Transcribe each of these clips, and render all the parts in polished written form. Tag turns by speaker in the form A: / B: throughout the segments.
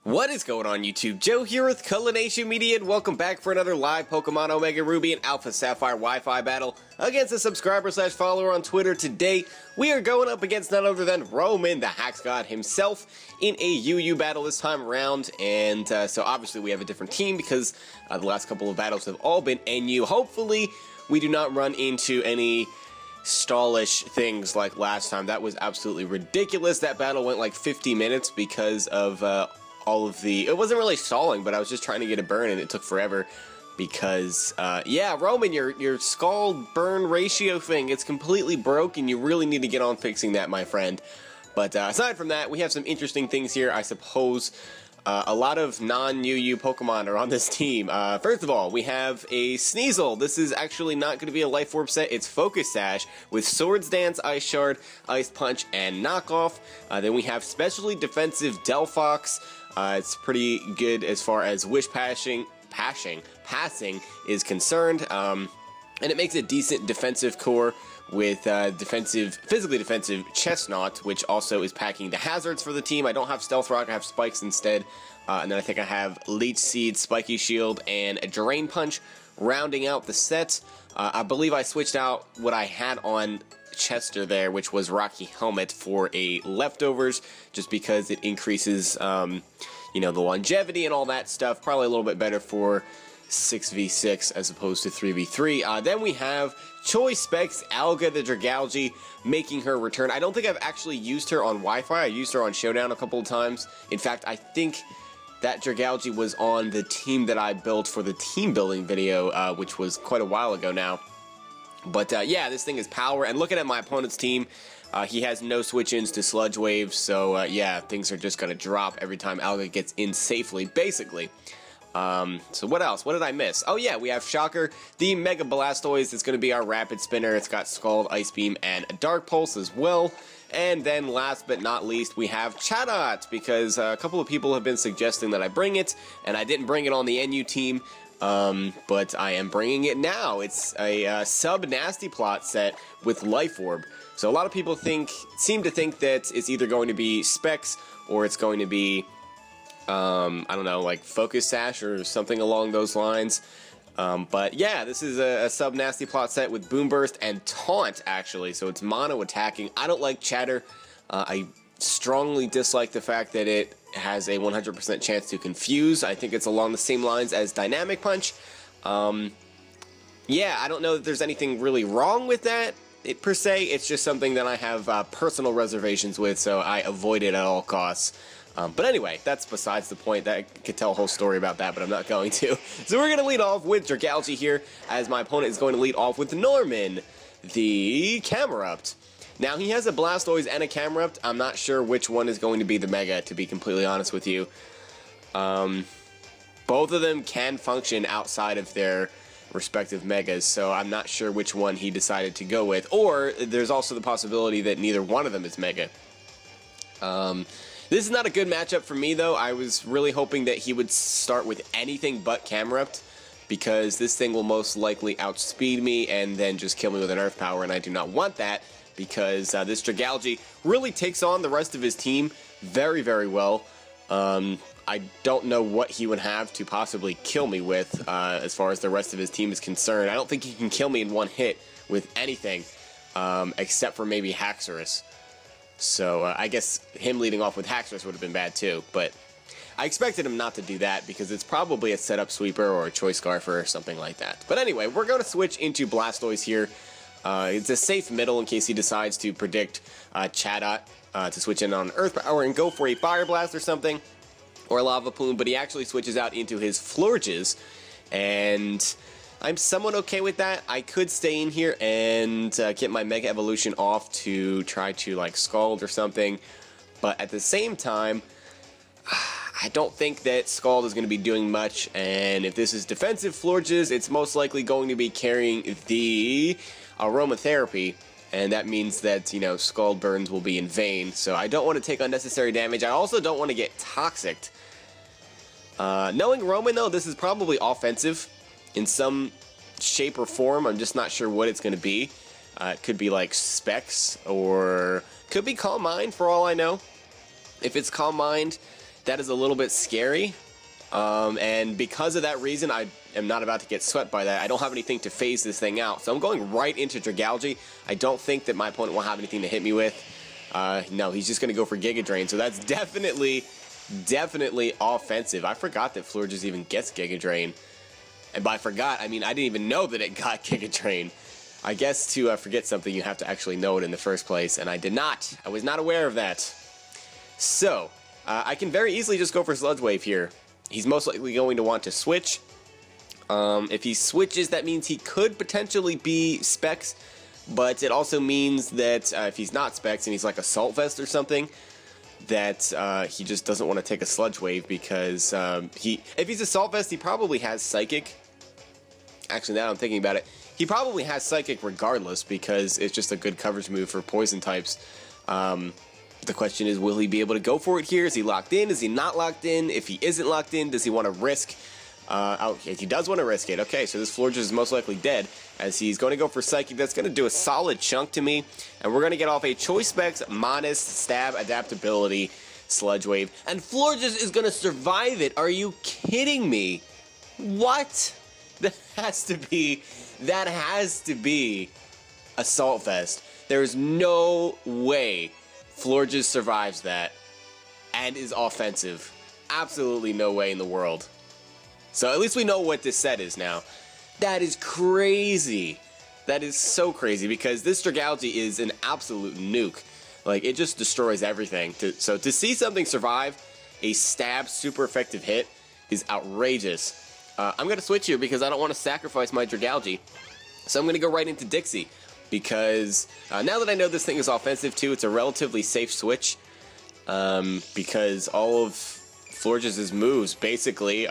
A: What is going on YouTube? Joe here with Culination Media and welcome back for another live Pokemon Omega Ruby and Alpha Sapphire Wi-Fi battle against a subscriber/follower on Twitter. Today, we are going up against none other than Roman, the Hax God himself, in a UU battle this time around. And so obviously we have a different team because the last couple of battles have all been NU. Hopefully, we do not run into any stallish things like last time. That was absolutely ridiculous. That battle went like 50 minutes because of all of the, it wasn't really stalling, but I was just trying to get a burn and it took forever because, yeah, Roman, your scald burn ratio thing, it's completely broken. You really need to get on fixing that, my friend. But aside from that, we have some interesting things here, I suppose. A lot of non-UU Pokemon are on this team. First of all, we have a Sneasel. This is actually not going to be a Life Orb set. It's Focus Sash with Swords Dance, Ice Shard, Ice Punch, and Knockoff. Then we have Specially Defensive Delphox. It's pretty good as far as Wish passing is concerned. And it makes a decent defensive core with physically defensive Chestnut, which also is packing the hazards for the team. I don't have Stealth Rock, I have Spikes instead. And then I think I have Leech Seed, Spiky Shield, and a Drain Punch rounding out the set. I believe I switched out what I had on Chester there, which was Rocky Helmet, for a Leftovers, just because it increases, you know, the longevity and all that stuff. Probably a little bit better for 6v6 as opposed to 3v3. Then we have Choice Specs, Alga the Dragalge, making her return. I don't think I've actually used her on Wi-Fi. I used her on Showdown a couple of times. In fact, I think that Dragalge was on the team that I built for the team building video, which was quite a while ago now. But yeah, this thing is power. And looking at my opponent's team, he has no switch-ins to Sludge Wave. So yeah, things are just going to drop every time Alga gets in safely, basically. So what else? What did I miss? Oh yeah, we have Shocker, the Mega Blastoise. It's going to be our Rapid Spinner. It's got Scald, Ice Beam, and a Dark Pulse as well. And then last but not least, we have Chatot, because a couple of people have been suggesting that I bring it, and I didn't bring it on the NU team, but I am bringing it now. It's a sub-Nasty Plot set with Life Orb. So a lot of people seem to think that it's either going to be Specs or it's going to be I don't know, like Focus Sash or something along those lines. But yeah, this is a sub-Nasty Plot set with Boom Burst and Taunt, actually. So it's mono attacking. I don't like Chatter. I strongly dislike the fact that it has a 100% chance to confuse. I think it's along the same lines as Dynamic Punch. Yeah, I don't know that there's anything really wrong with that, per se. It's just something that I have personal reservations with, so I avoid it at all costs. But anyway, that's besides the point. I could tell a whole story about that, but I'm not going to. So we're going to lead off with Dragalge here, as my opponent is going to lead off with Norman, the Camerupt. Now, he has a Blastoise and a Camerupt. I'm not sure which one is going to be the Mega, to be completely honest with you. Both of them can function outside of their respective Megas, so I'm not sure which one he decided to go with. Or, there's also the possibility that neither one of them is Mega. This is not a good matchup for me, though. I was really hoping that he would start with anything but Camerupt, because this thing will most likely outspeed me and then just kill me with an Earth Power, and I do not want that, because this Dragalge really takes on the rest of his team very, very well. I don't know what he would have to possibly kill me with as far as the rest of his team is concerned. I don't think he can kill me in one hit with anything, except for maybe Haxorus. So I guess him leading off with Haxorus would have been bad too, but I expected him not to do that because it's probably a setup sweeper or a choice scarfer or something like that. But anyway, we're going to switch into Blastoise here. It's a safe middle in case he decides to predict Chatot to switch in on Earth Power and go for a Fire Blast or something, or a Lava Plume, but he actually switches out into his Florges, and I'm somewhat okay with that. I could stay in here and get my Mega Evolution off to try to, like, Scald or something. But at the same time, I don't think that Scald is going to be doing much. And if this is defensive Florges, it's most likely going to be carrying the Aromatherapy. And that means that, you know, Scald burns will be in vain. So I don't want to take unnecessary damage. I also don't want to get Toxicked. Knowing Roman, though, this is probably offensive in some shape or form. I'm just not sure what it's going to be. It could be like Specs, or could be Calm Mind for all I know. If it's Calm Mind, that is a little bit scary. And because of that reason, I am not about to get swept by that. I don't have anything to phase this thing out. So I'm going right into Dragalge. I don't think that my opponent will have anything to hit me with. No, he's just going to go for Giga Drain. So that's definitely offensive. I forgot that Florges even gets Giga Drain. And by forgot, I mean I didn't even know that it got Giga Drain. I guess to forget something, you have to actually know it in the first place. And I did not. I was not aware of that. So, I can very easily just go for Sludge Wave here. He's most likely going to want to switch. If he switches, that means he could potentially be Specs, but it also means that if he's not Specs and he's like Assault Vest or something, that he just doesn't want to take a Sludge Wave because if he's Assault Vest, he probably has Psychic. Actually, now I'm thinking about it, he probably has Psychic regardless because it's just a good coverage move for Poison types. The question is, will he be able to go for it here? Is he locked in? Is he not locked in? If he isn't locked in, does he want to risk? Okay, he does want to risk it. Okay, so this Florges is most likely dead, as he's going to go for Psychic. That's going to do a solid chunk to me, and we're going to get off a Choice Specs, Modest, Stab, Adaptability, Sludge Wave, and Florges is going to survive it. Are you kidding me? What? That has to be Assault Vest. There's no way Florges survives that and is offensive. Absolutely no way in the world. So at least we know what this set is now. That is crazy. That is so crazy because this Dragalge is an absolute nuke. Like, it just destroys everything. So to see something survive a stab super effective hit is outrageous. I'm going to switch here because I don't want to sacrifice my Dragalge. So I'm going to go right into Dixie. Because now that I know this thing is offensive too, it's a relatively safe switch. Because all of Florges' moves basically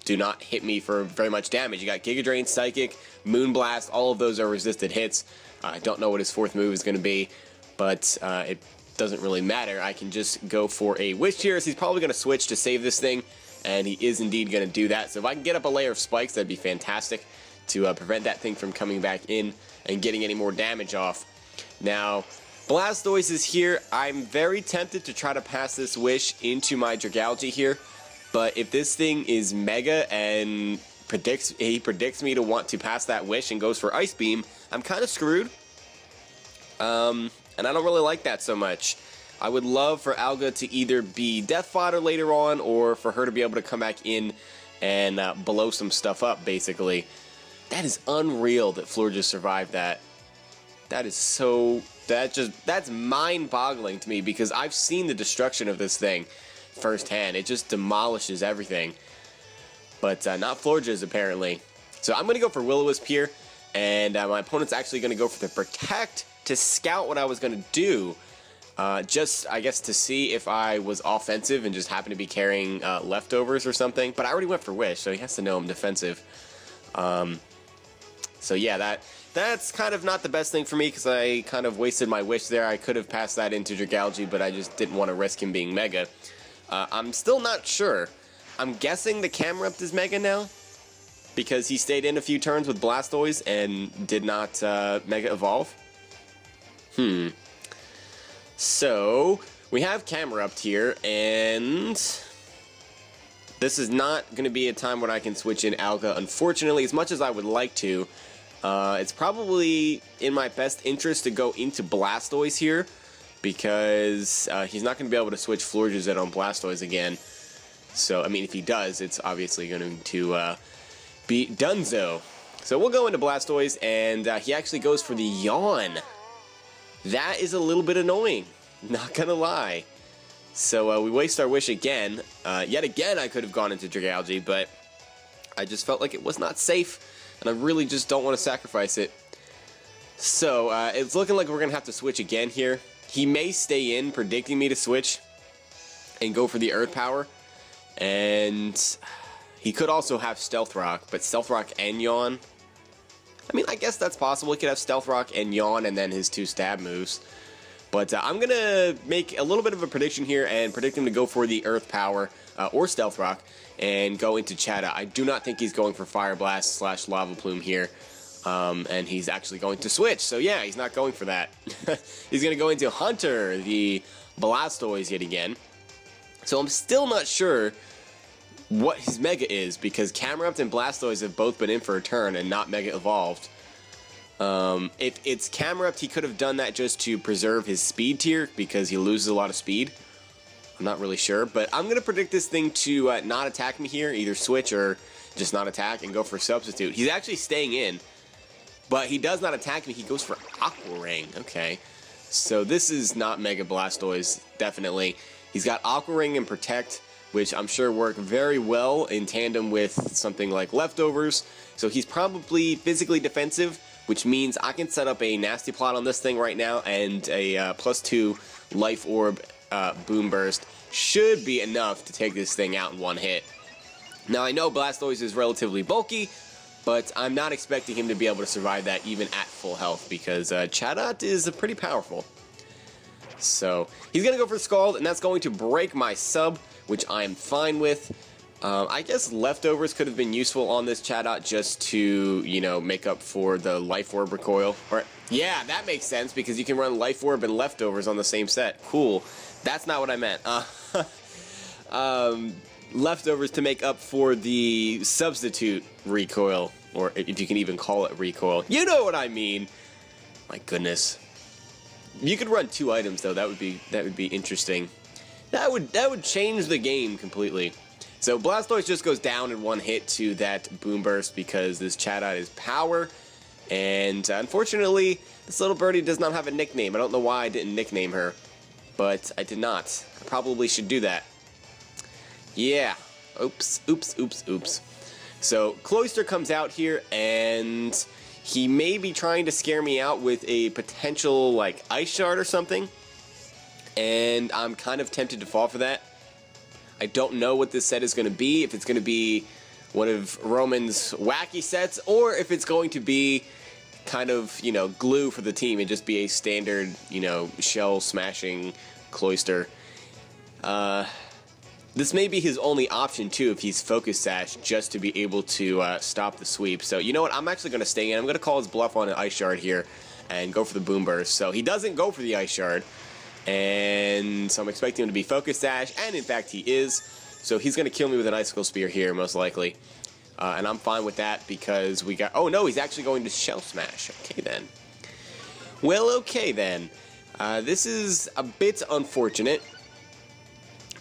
A: do not hit me for very much damage. You got Giga Drain, Psychic, Moonblast, all of those are resisted hits. I don't know what his fourth move is going to be, but it doesn't really matter. I can just go for a Wish here, as he's probably going to switch to save this thing, and he is indeed going to do that. So if I can get up a layer of spikes, that'd be fantastic to prevent that thing from coming back in and getting any more damage off. Now, Blastoise is here. I'm very tempted to try to pass this Wish into my Dragalge here, but if this thing is Mega and he predicts me to want to pass that Wish and goes for Ice Beam, I'm kind of screwed. And I don't really like that so much. I would love for Alga to either be Death Fodder later on, or for her to be able to come back in and blow some stuff up, basically. That is unreal that Florges survived that. That is so... That's mind-boggling to me, because I've seen the destruction of this thing firsthand. It just demolishes everything. But not Florges, apparently. So I'm going to go for Will-O-Wisp here, and my opponent's actually going to go for the Protect to scout what I was going to do. Just, I guess, to see if I was offensive and just happened to be carrying leftovers or something. But I already went for Wish, so he has to know I'm defensive. So yeah, that's kind of not the best thing for me, because I kind of wasted my Wish there. I could have passed that into Dragalge, but I just didn't want to risk him being Mega. I'm still not sure. I'm guessing the Camerupt is Mega now, because he stayed in a few turns with Blastoise and did not Mega Evolve. So, we have Camerupt here, and this is not going to be a time when I can switch in Alga, unfortunately, as much as I would like to. It's probably in my best interest to go into Blastoise here, because he's not going to be able to switch Florges in on Blastoise again. So, I mean, if he does, it's obviously going to be Dunzo. So we'll go into Blastoise, and he actually goes for the Yawn. That is a little bit annoying, not gonna lie. So we waste our Wish again. Yet again, I could have gone into Dragalge, but I just felt like it was not safe, and I really just don't want to sacrifice it. So it's looking like we're gonna have to switch again here. He may stay in, predicting me to switch and go for the Earth Power, and he could also have Stealth Rock, but Stealth Rock and Yawn, I mean, I guess that's possible. He could have Stealth Rock and Yawn and then his two stab moves. But I'm going to make a little bit of a prediction here and predict him to go for the Earth Power or Stealth Rock and go into Chatot. I do not think he's going for Fire Blast / Lava Plume here. And he's actually going to switch. So yeah, he's not going for that. He's going to go into Hunter, the Blastoise yet again. So I'm still not sure what his Mega is, because Camerupt and Blastoise have both been in for a turn and not Mega evolved. If it's Camerupt, he could have done that just to preserve his speed tier, because he loses a lot of speed. I'm not really sure, but I'm going to predict this thing to not attack me here, either switch or just not attack and go for Substitute. He's actually staying in, but he does not attack me. He goes for Aqua Ring. Okay, so this is not Mega Blastoise, definitely. He's got Aqua Ring and Protect, which I'm sure work very well in tandem with something like Leftovers. So he's probably physically defensive, which means I can set up a Nasty Plot on this thing right now, and a +2 Life Orb Boom Burst should be enough to take this thing out in one hit. Now, I know Blastoise is relatively bulky, but I'm not expecting him to be able to survive that even at full health, because Chatot is pretty powerful. So he's going to go for Scald, and that's going to break my sub, which I am fine with. I guess Leftovers could have been useful on this Chatot just to, you know, make up for the Life Orb recoil. Or, yeah, that makes sense, because you can run Life Orb and Leftovers on the same set. Cool. That's not what I meant. Leftovers to make up for the Substitute recoil, or if you can even call it recoil. You know what I mean. My goodness. You could run 2 items though. That would be interesting. That would change the game completely. So Blastoise just goes down in one hit to that Boom Burst, because this Chatot is power, and unfortunately this little birdie does not have a nickname. I don't know why I didn't nickname her, but I did not. I probably should do that. Yeah. Oops. So Cloyster comes out here, and he may be trying to scare me out with a potential like Ice Shard or something, and I'm kind of tempted to fall for that. I don't know what this set is going to be, if it's going to be one of Roman's wacky sets, or if it's going to be kind of, you know, glue for the team and just be a standard, you know, shell smashing Cloyster. This may be his only option too, if he's Focus Sash, just to be able to stop the sweep. So you know what, I'm actually going to stay in. I'm going to call his bluff on an Ice Shard here and go for the Boom Burst. So he doesn't go for the Ice Shard, and so I'm expecting him to be Focus Sash, and in fact he is. So he's going to kill me with an Icicle Spear here, most likely. And I'm fine with that, because we got... Oh no, he's actually going to Shell Smash. Okay then. Well, okay then. This is a bit unfortunate.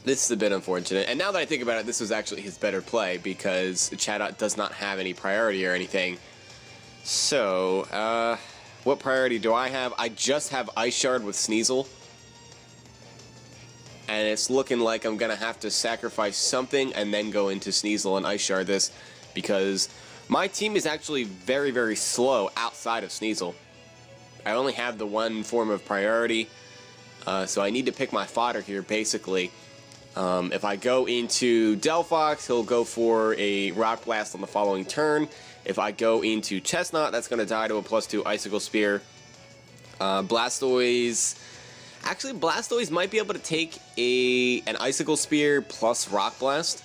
A: And now that I think about it, this was actually his better play, because Chatot does not have any priority or anything. So, what priority do I have? I just have Ice Shard with Sneasel. And it's looking like I'm going to have to sacrifice something and then go into Sneasel and Ice Shard this, because my team is actually very, very slow outside of Sneasel. I only have the one form of priority, so I need to pick my fodder here, basically. If I go into Delphox, he'll go for a Rock Blast on the following turn. If I go into Chestnut, that's going to die to a +2 Icicle Spear. Blastoise... Actually, Blastoise might be able to take an Icicle Spear plus Rock Blast,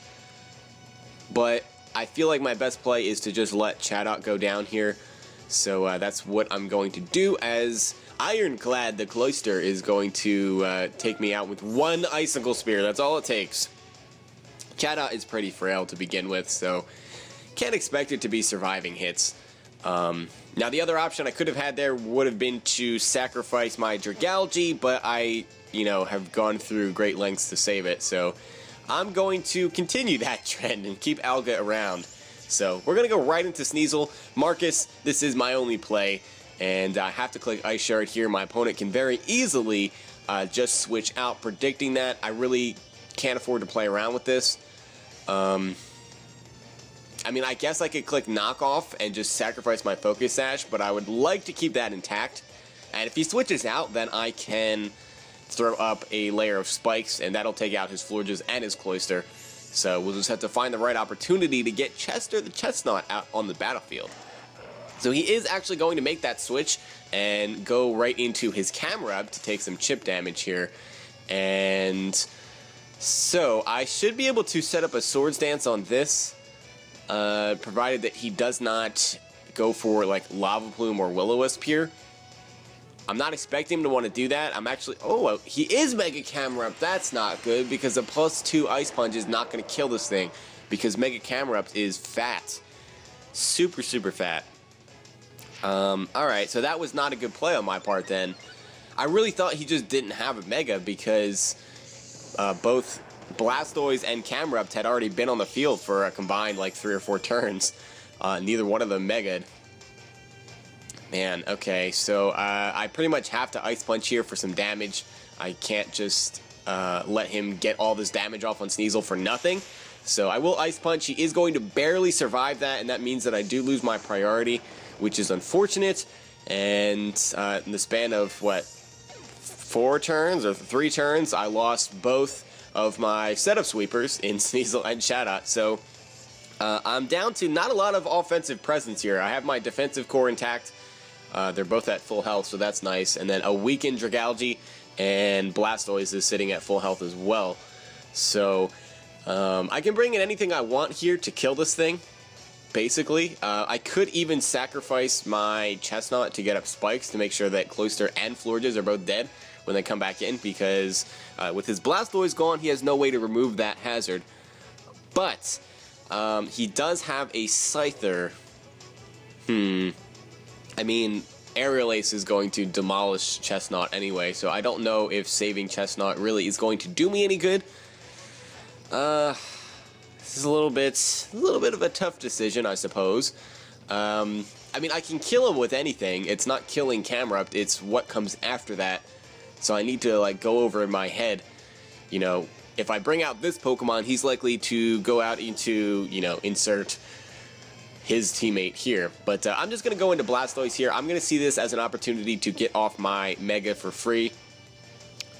A: but I feel like my best play is to just let Chatot go down here. So that's what I'm going to do, as Ironclad the Cloyster is going to take me out with one Icicle Spear. That's all it takes. Chatot is pretty frail to begin with, so can't expect it to be surviving hits. Now, the other option I could have had there would have been to sacrifice my Dragalge, but I, you know, have gone through great lengths to save it, so I'm going to continue that trend and keep Alga around. So we're going to go right into Sneasel. Marcus, this is my only play, and I have to click Ice Shard here. My opponent can very easily just switch out, predicting that. I really can't afford to play around with this. I mean, I guess I could click Knockoff and just sacrifice my Focus Sash, but I would like to keep that intact. And if he switches out, then I can throw up a layer of Spikes, and that'll take out his Florges and his Cloyster. So we'll just have to find the right opportunity to get Chester the Chestnut out on the battlefield. So he is actually going to make that switch and go right into his Camerupt to take some chip damage here. And so I should be able to set up a Swords Dance on this, provided that he does not go for like Lava Plume or Will-O-Wisp here. I'm not expecting him to want to do that. I'm actually... Oh, he is Mega Camera Up. That's not good because a +2 Ice Punch is not going to kill this thing because Mega Camera Up is fat. Super, super fat. Alright, so that was not a good play on my part then. I really thought he just didn't have a Mega because both Blastoise and Camerupt had already been on the field for a combined like 3 or 4 turns. Neither one of them Mega'd. Man, okay, so I pretty much have to Ice Punch here for some damage. I can't just let him get all this damage off on Sneasel for nothing. So I will Ice Punch. He is going to barely survive that, and that means that I do lose my priority, which is unfortunate. And in the span of, what, 4 turns or 3 turns, I lost both of my setup sweepers in Sneasel and Chatot. So I'm down to not a lot of offensive presence here. I have my defensive core intact. They're both at full health, so that's nice. And then a weakened Dragalge, and Blastoise is sitting at full health as well. So I can bring in anything I want here to kill this thing, basically. I could even sacrifice my Chestnut to get up spikes to make sure that Cloyster and Florges are both dead when they come back in, because with his Blastoise gone, he has no way to remove that hazard. But he does have a Scyther. I mean, Aerial Ace is going to demolish Chestnut anyway, so I don't know if saving Chestnut really is going to do me any good. This is a little bit of a tough decision, I suppose. I mean, I can kill him with anything. It's not killing Camerupt, it's what comes after that. So I need to, like, go over in my head, you know, if I bring out this Pokemon, he's likely to go out into, you know, insert his teammate here. But I'm just going to go into Blastoise here. I'm going to see this as an opportunity to get off my Mega for free.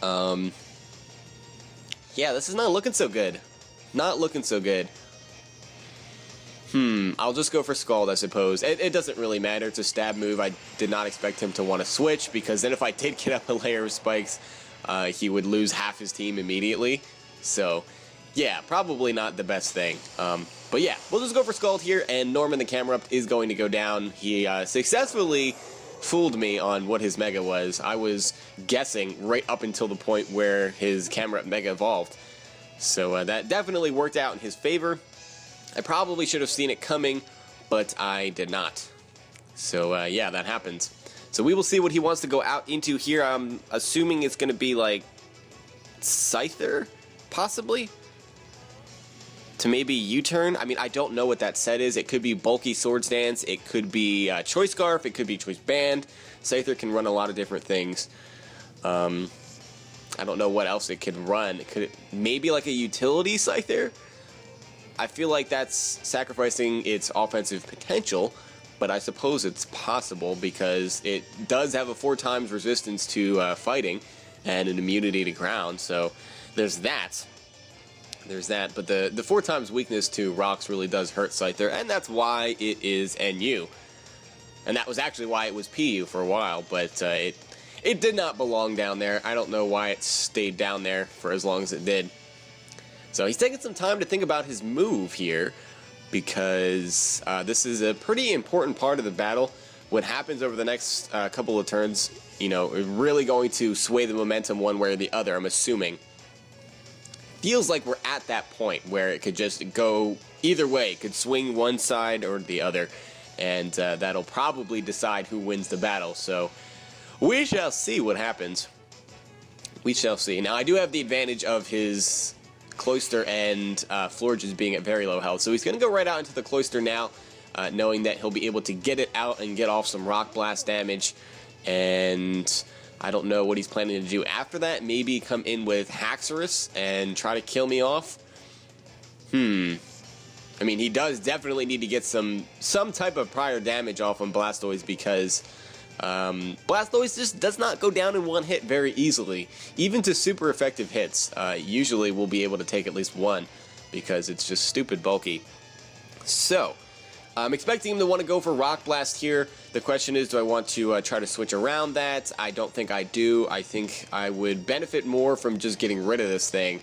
A: Yeah, this is not looking so good. Not looking so good. I'll just go for Scald, I suppose. It doesn't really matter. It's a stab move. I did not expect him to want to switch, because then if I did get up a layer of spikes, he would lose half his team immediately. So, yeah, probably not the best thing. But yeah, we'll just go for Scald here, and Norman the Camerupt is going to go down. He successfully fooled me on what his Mega was. I was guessing right up until the point where his Camerupt Mega evolved. So that definitely worked out in his favor. I probably should have seen it coming, but I did not. So yeah, that happens. So we will see what he wants to go out into here. I'm assuming it's going to be like Scyther, possibly? To maybe U-turn. I mean, I don't know what that set is. It could be Bulky Swords Dance. It could be Choice Scarf. It could be Choice Band. Scyther can run a lot of different things. I don't know what else it could run. It could maybe like a utility Scyther. I feel like that's sacrificing its offensive potential, but I suppose it's possible because it does have a 4 times resistance to fighting and an immunity to ground. So there's that. There's that, but the 4 times weakness to rocks really does hurt Scyther, and that's why it is NU. And that was actually why it was PU for a while, but it did not belong down there. I don't know why it stayed down there for as long as it did. So he's taking some time to think about his move here, because this is a pretty important part of the battle. What happens over the next couple of turns, you know, is really going to sway the momentum one way or the other, I'm assuming. Feels like we're at that point where it could just go either way. It could swing one side or the other, and that'll probably decide who wins the battle. So we shall see what happens. We shall see. Now, I do have the advantage of his Cloyster and Florges being at very low health, so he's going to go right out into the Cloyster now, knowing that he'll be able to get it out and get off some Rock Blast damage, and I don't know what he's planning to do after that. Maybe come in with Haxorus and try to kill me off. I mean, he does definitely need to get some type of prior damage off on Blastoise, because Blastoise just does not go down in one hit very easily. Even to super effective hits, usually we'll be able to take at least one, because it's just stupid bulky. So I'm expecting him to want to go for Rock Blast here. The question is, do I want to try to switch around that? I don't think I do. I think I would benefit more from just getting rid of this thing,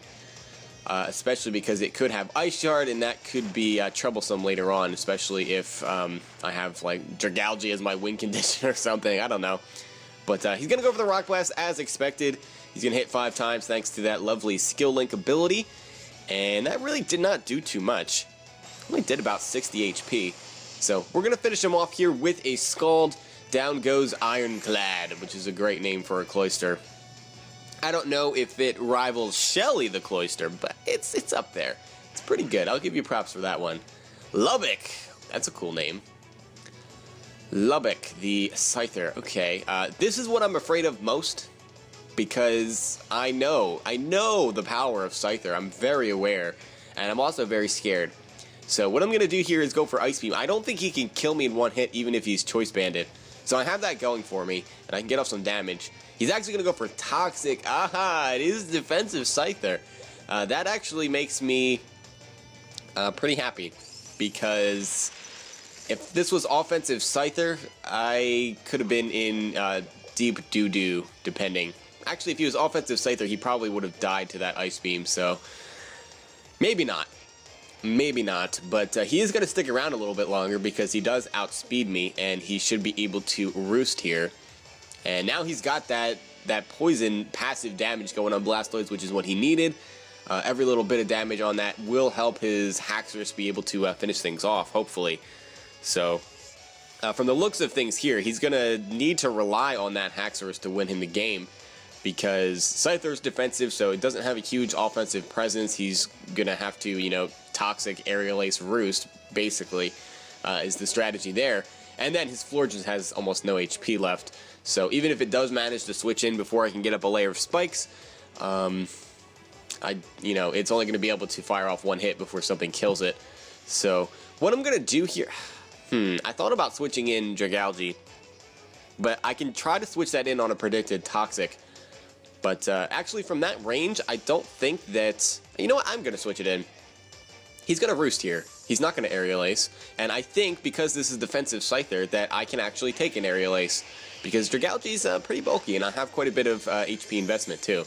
A: especially because it could have Ice Shard, and that could be troublesome later on, especially if I have like Dragalge as my win condition or something. I don't know. But he's going to go for the Rock Blast as expected. He's going to hit 5 times thanks to that lovely Skill Link ability. And that really did not do too much. Only did about 60 HP. So we're going to finish him off here with a Scald. Down goes Ironclad, which is a great name for a Cloyster. I don't know if it rivals Shelly the Cloyster, but it's up there. It's pretty good. I'll give you props for that one. Lubbock. That's a cool name. Lubbock, the Scyther. Okay, this is what I'm afraid of most, because I know the power of Scyther. I'm very aware, and I'm also very scared. So what I'm going to do here is go for Ice Beam. I don't think he can kill me in one hit, even if he's Choice Banded. So I have that going for me, and I can get off some damage. He's actually going to go for Toxic. Aha, it is defensive Scyther. That actually makes me pretty happy, because if this was offensive Scyther, I could have been in deep doo-doo, depending. Actually, if he was offensive Scyther, he probably would have died to that Ice Beam, so maybe not. Maybe not, but he is going to stick around a little bit longer because he does outspeed me, and he should be able to roost here. And now he's got that poison passive damage going on Blastoise, which is what he needed. Every little bit of damage on that will help his Haxorus be able to finish things off, hopefully. So, from the looks of things here, he's going to need to rely on that Haxorus to win him the game, because Scyther's defensive, so it doesn't have a huge offensive presence. He's going to have to, you know, Toxic, Aerial Ace, Roost, basically, is the strategy there. And then his Florges has almost no HP left. So even if it does manage to switch in before I can get up a layer of spikes, you know, it's only going to be able to fire off one hit before something kills it. So what I'm going to do here, I thought about switching in Dragalge, but I can try to switch that in on a predicted Toxic. But actually from that range, I don't think that, you know what, I'm going to switch it in. He's going to Roost here. He's not going to Aerial Ace. And I think, because this is defensive Scyther, that I can actually take an Aerial Ace. Because Dragalge's pretty bulky, and I have quite a bit of HP investment, too.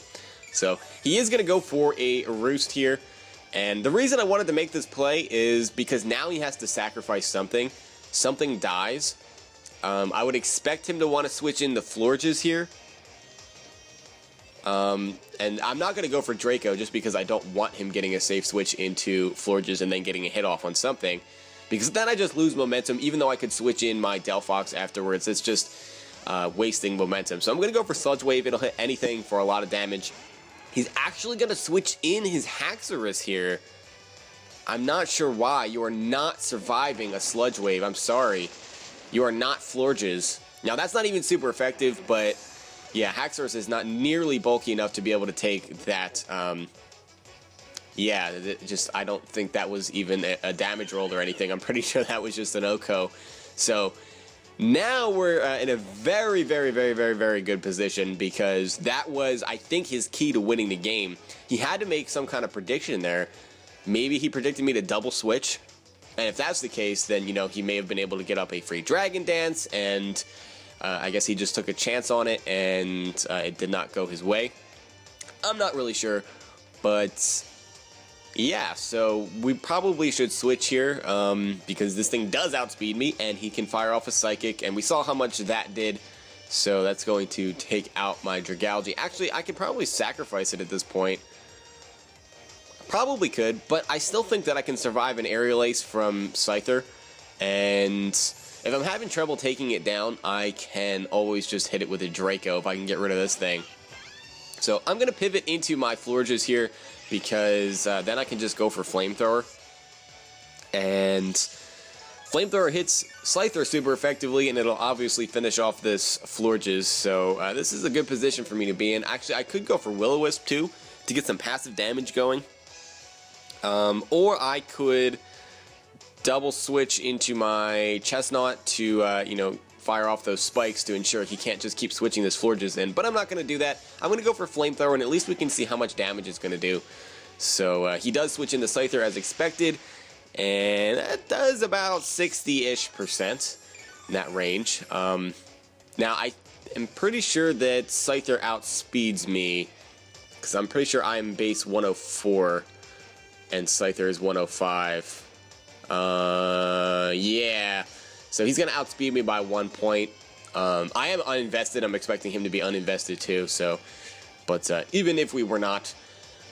A: So, he is going to go for a Roost here. And the reason I wanted to make this play is because now he has to sacrifice something. Something dies. I would expect him to want to switch in the Florges here. And I'm not going to go for Draco just because I don't want him getting a safe switch into Florges and then getting a hit off on something, because then I just lose momentum. Even though I could switch in my Delphox afterwards, it's just wasting momentum. So I'm going to go for Sludge Wave. It'll hit anything for a lot of damage. He's actually going to switch in his Haxorus here. I'm not sure why. You are not surviving a Sludge Wave. I'm sorry. You are not Florges. Now, that's not even super effective, but yeah, Haxorus is not nearly bulky enough to be able to take that. Yeah, just I don't think that was even a damage roll or anything. I'm pretty sure that was just an OHKO. So now we're in a very, very, very, very, very good position, because that was, I think, his key to winning the game. He had to make some kind of prediction there. Maybe he predicted me to double switch. And if that's the case, then, you know, he may have been able to get up a free Dragon Dance, and I guess he just took a chance on it, and it did not go his way. I'm not really sure, but yeah, so we probably should switch here, because this thing does outspeed me, and he can fire off a Psychic, and we saw how much that did, so that's going to take out my Dragalge. Actually, I could probably sacrifice it at this point. Probably could, but I still think that I can survive an Aerial Ace from Scyther, and if I'm having trouble taking it down, I can always just hit it with a Draco if I can get rid of this thing. So I'm going to pivot into my Florges here, because then I can just go for Flamethrower. And Flamethrower hits Scyther super effectively, and it'll obviously finish off this Florges. So this is a good position for me to be in. Actually, I could go for Will-O-Wisp too, to get some passive damage going. Or I could double switch into my Chestnut to, you know, fire off those spikes to ensure he can't just keep switching this Florges in. But I'm not going to do that. I'm going to go for Flamethrower, and at least we can see how much damage it's going to do. So he does switch into Scyther as expected, and that does about 60-ish% in that range. Now, I am pretty sure that Scyther outspeeds me, because I'm pretty sure I'm base 104, and Scyther is 105. Yeah. So he's going to outspeed me by 1 point. I am uninvested. I'm expecting him to be uninvested too. So, but even if we were not,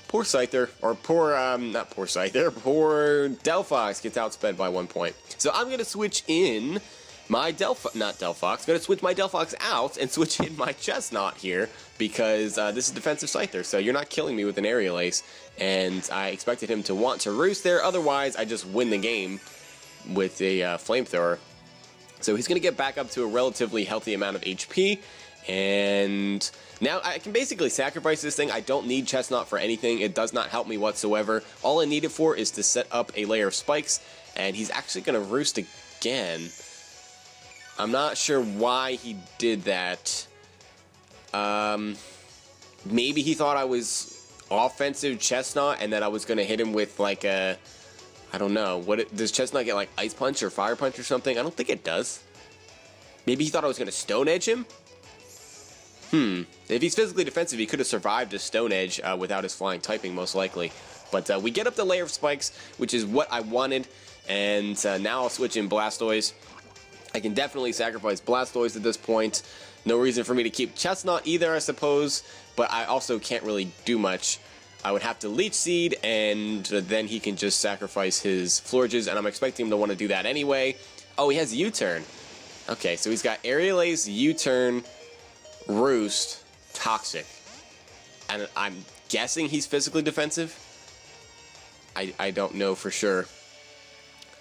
A: poor Scyther, or poor, not poor Scyther, poor Delphox gets outsped by 1 point. So I'm going to switch in my Delphox, going to switch my Delphox out and switch in my Chestnut here, because this is defensive Scyther, so you're not killing me with an Aerial Ace, and I expected him to want to roost there, otherwise I just win the game with a Flamethrower. So he's going to get back up to a relatively healthy amount of HP, and now I can basically sacrifice this thing. I don't need Chestnut for anything. It does not help me whatsoever. All I need it for is to set up a layer of spikes, and he's actually going to roost again. I'm not sure why he did that. Maybe he thought I was offensive Chestnut, and that I was going to hit him with like a, I don't know. Does Chestnut get like Ice Punch or Fire Punch or something? I don't think it does. Maybe he thought I was going to Stone Edge him? If he's physically defensive, he could have survived a Stone Edge without his flying typing, most likely. But we get up the layer of spikes, which is what I wanted, and now I'll switch in Blastoise. I can definitely sacrifice Blastoise at this point. No reason for me to keep Chestnut either, I suppose, but I also can't really do much. I would have to Leech Seed, and then he can just sacrifice his Florges, and I'm expecting him to want to do that anyway. Oh, he has U-Turn. Okay, so he's got Aerial Ace, U-Turn, Roost, Toxic. And I'm guessing he's physically defensive? I don't know for sure.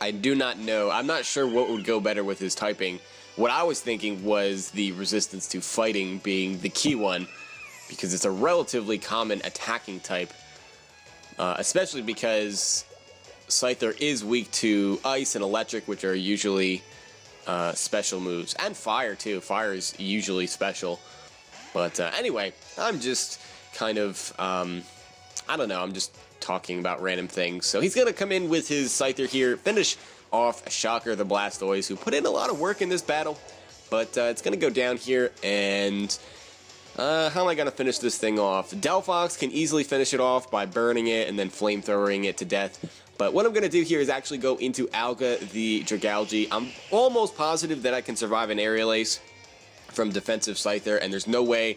A: I do not know. I'm not sure what would go better with his typing. What I was thinking was the resistance to fighting being the key one, because it's a relatively common attacking type, especially because Scyther is weak to Ice and Electric, which are usually special moves, and Fire too. Fire is usually special. But anyway, I'm just kind of, I don't know, I'm just talking about random things. So he's going to come in with his Scyther here, finish off Shocker the Blastoise, who put in a lot of work in this battle. But it's going to go down here, and how am I going to finish this thing off? Delphox can easily finish it off by burning it and then flamethrowing it to death. But what I'm going to do here is actually go into Alga the Dragalge. I'm almost positive that I can survive an Aerial Ace from defensive Scyther, and there's no way,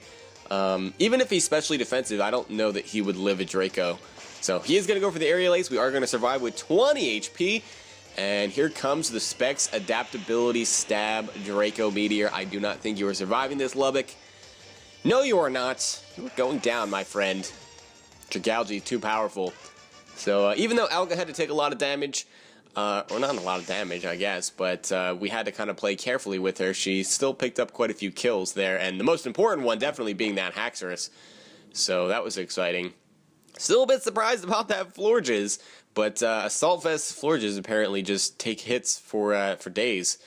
A: even if he's specially defensive, I don't know that he would live a Draco. So he is going to go for the Aerial Ace. We are going to survive with 20 HP. And here comes the Specs Adaptability Stab Draco Meteor. I do not think you are surviving this, Lubbock. No, you are not. You are going down, my friend. Dragalge is too powerful. So even though Alga had to take a lot of damage, or not a lot of damage, I guess, but we had to kind of play carefully with her, she still picked up quite a few kills there. And the most important one definitely being that Haxorus. So that was exciting. Still a bit surprised about that Florges, but Assault Vest Florges apparently just take hits for days.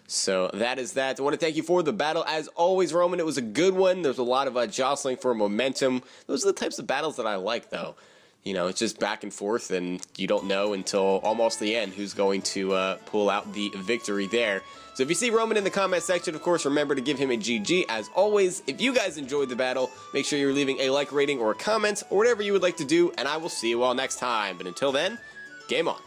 A: So that is that. I want to thank you for the battle. As always, Roman, it was a good one. There was a lot of jostling for momentum. Those are the types of battles that I like, though. You know, it's just back and forth, and you don't know until almost the end who's going to pull out the victory there. So if you see Roman in the comment section, of course, remember to give him a GG. As always, if you guys enjoyed the battle, make sure you're leaving a like rating or a comment or whatever you would like to do, and I will see you all next time. But until then, game on.